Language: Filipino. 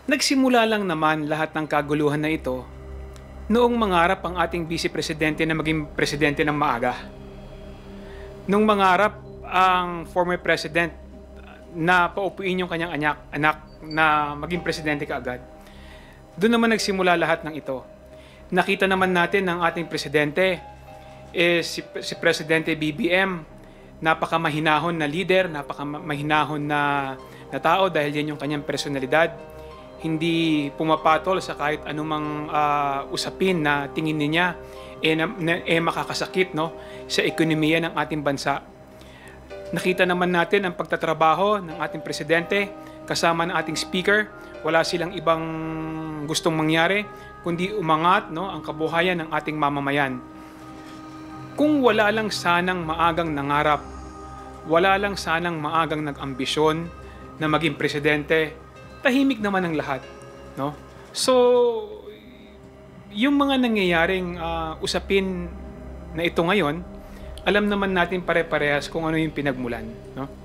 Nagsimula lang naman lahat ng kaguluhan na ito noong mangarap ang ating Vice Presidente na maging presidente ng maaga. Nung mangarap ang former president na paupuin yung kanyang anak na maging presidente kaagad. Doon naman nagsimula lahat ng ito. Nakita naman natin ng ating presidente, si Presidente BBM, napakamahinahon na leader, napakamahinahon na tao dahil yan yung kanyang personalidad. Hindi pumapatol sa kahit anumang usapin na tingin niya makakasakit, no, sa ekonomiya ng ating bansa. Nakita naman natin ang pagtatrabaho ng ating presidente kasama ng ating speaker. Wala silang ibang gustong mangyari kundi umangat, no, ang kabuhayan ng ating mamamayan. Kung wala lang sanang maagang nangarap, wala lang sanang maagang nag-ambisyon na maging presidente, tahimik naman ang lahat, no? So, yung mga nangyayaring usapin na ito ngayon, alam naman natin pare-parehas kung ano yung pinagmulan, no?